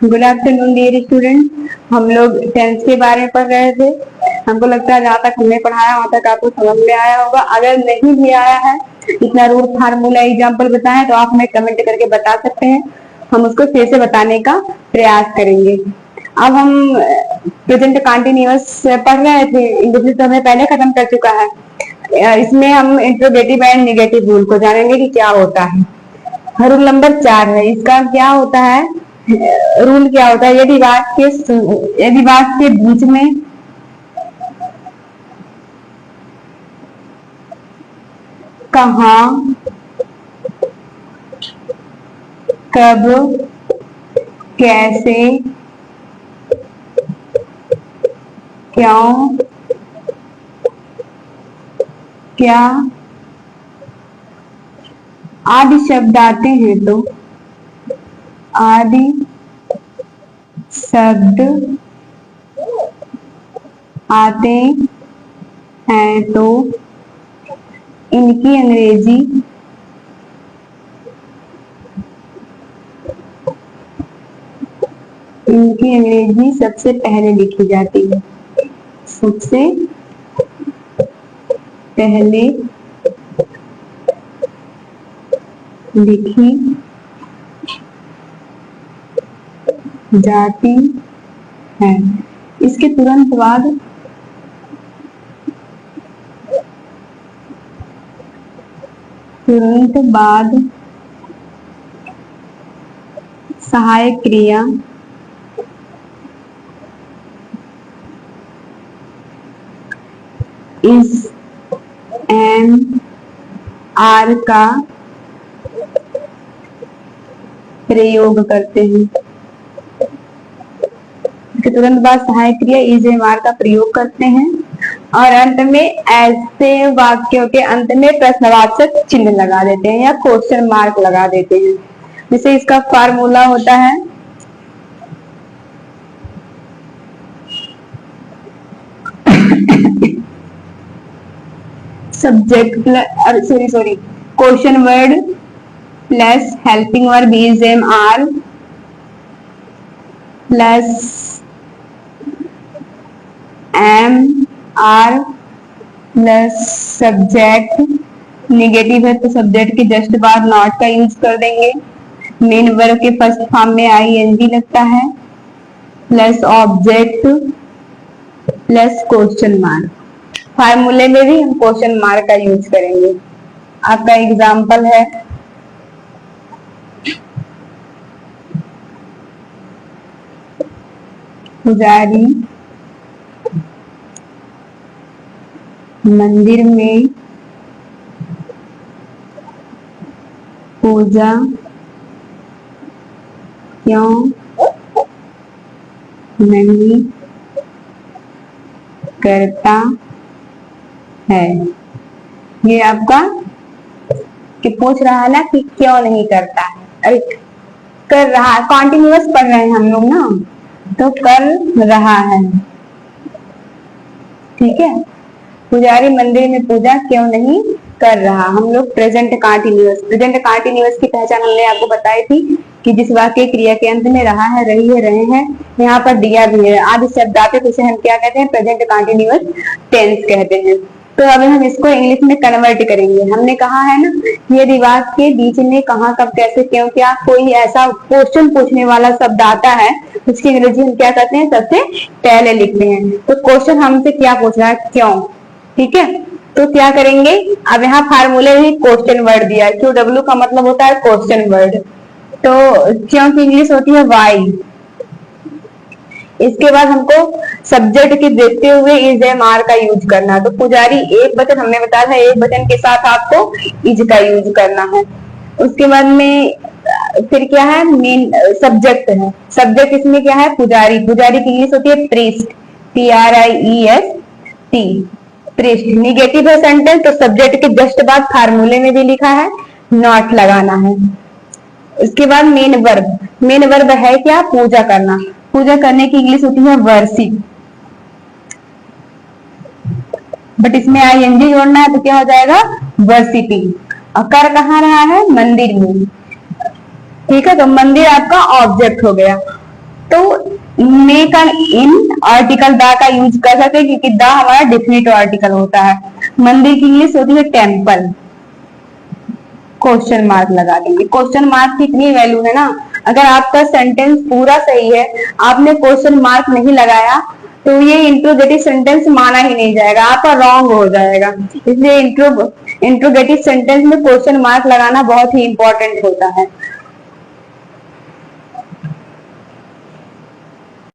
Good afternoon dear student. हम लोग tense के बारे में पढ़ रहे थे। हमको लगता है जहाँ तक हमने पढ़ाया वहाँ तक आपको समझ में आया होगा। अगर नहीं भी आया है, इतना रूल फार्मूला एग्जाम्पल बताएं तो आप हमें कमेंट करके बता सकते हैं, हम उसको फिर से बताने का प्रयास करेंगे। अब हम प्रेजेंट कंटिन्यूअस पढ़ रहे थे, इंग्लिश तो हमें पहले खत्म कर चुका है। इसमें हम इंट्रोगेटिव एंड नेगेटिव रूल को जानेंगे कि क्या होता है। रूल नंबर 4 है। इसका क्या होता है, रूल क्या होता है, यदि वाक्य के बीच में कहाँ, कब, कैसे, क्यों, क्या आदि शब्द आते हैं तो आदि शब्द आते हैं तो इनकी अंग्रेजी सबसे पहले लिखी जाती है। सबसे पहले लिखी जाती है। इसके तुरंत बाद सहायक क्रिया इस एम आर का प्रयोग करते हैं। इसके तुरंत बाद सहायक क्रिया इज एम आर का प्रयोग करते हैं और अंत में ऐसे वाक्यों के अंत में प्रश्नवाचक चिन्ह लगा देते हैं या क्वेश्चन मार्क लगा देते हैं। जैसे इसका फार्मूला होता है subject question word plus helping verb is am are plus am are plus subject. Negative है तो सब्जेक्ट के जस्ट बाद नॉट का यूज कर देंगे। मेन वर्ब के फर्स्ट फॉर्म में आईएनजी लगता है plus object plus question mark. फार्मूले में भी हम क्वेश्चन मार्क का यूज करेंगे। आपका एग्जाम्पल है पुजारी मंदिर में पूजा क्यों नहीं करता है। ये आपका कि पूछ रहा है ना कि क्यों नहीं करता है, अरे कर रहा है, कॉन्टिन्यूअस पढ़ रहे हैं हम लोग ना, तो कर रहा है। ठीक है, पुजारी मंदिर में पूजा क्यों नहीं कर रहा। हम लोग प्रेजेंट कंटिन्यूअस की पहचान हमने आपको बताई थी कि जिस वाक्य क्रिया के अंत में रहा है, रही है, रहे हैं, यहाँ पर दिया भी है आदि शब्द आते तो उसे हम क्या कहते हैं, प्रेजेंट कंटिन्यूअस टेंस कहते हैं। तो अभी हम इसको इंग्लिश में कन्वर्ट करेंगे। हमने कहा है ना, यदि वाक्य के बीच में कहाँ, कब, कैसे, क्यों, क्या कोई ऐसा क्वेश्चन पूछने वाला शब्द आता है, उसकी अंग्रेजी हम क्या करते हैं, सबसे पहले लिखते हैं। तो क्वेश्चन हमसे क्या पूछ रहा है, क्यों। ठीक है, तो क्या करेंगे, अब यहाँ फार्मूले में क्वेश्चन वर्ड दिया है। QW का मतलब होता है क्वेश्चन वर्ड, तो क्यों की इंग्लिश होती है वाई। इसके बाद हमको सब्जेक्ट के देते हुए इज एम आर का यूज करना है। तो पुजारी एक वचन हमने बताया था, एक वचन के साथ आपको इज का यूज करना है। उसके बाद में फिर क्या है, मेन सब्जेक्ट है। सब्जेक्ट इसमें क्या है, पुजारी। पुजारी की इंग्लिश होती है प्रीस्ट, PRIEST, प्रीस्ट। निगेटिव है सेंटेंस, तो सब्जेक्ट के जस्ट बाद फार्मूले में भी लिखा है नॉट लगाना है। इसके बाद मेन वर्ब। मेन वर्ब है क्या, पूजा करना। पूजा करने की इंग्लिश होती है वर्शिप, बट इसमें आईएनजी जोड़ना है तो क्या हो जाएगा, वर्शिपिंग। और कर कहाँ रहा है, मंदिर में। ठीक है, तो मंदिर आपका ऑब्जेक्ट हो गया। तो मे का इन आर्टिकल द का यूज कर सकते हैं क्योंकि द हमारा डिफिनिट आर्टिकल होता है। मंदिर की इंग्लिश होती है टेम्पल, क्वेश्चन मार्क लगा देंगे। क्वेश्चन मार्क की इतनी वैल्यू है ना, अगर आपका सेंटेंस पूरा सही है, आपने क्वेश्चन मार्क नहीं लगाया तो ये इंट्रोगेटिव सेंटेंस माना ही नहीं जाएगा, आपका रॉन्ग हो जाएगा। इसलिए इंट्रोगेटिव सेंटेंस में क्वेश्चन मार्क लगाना बहुत ही इंपॉर्टेंट होता है।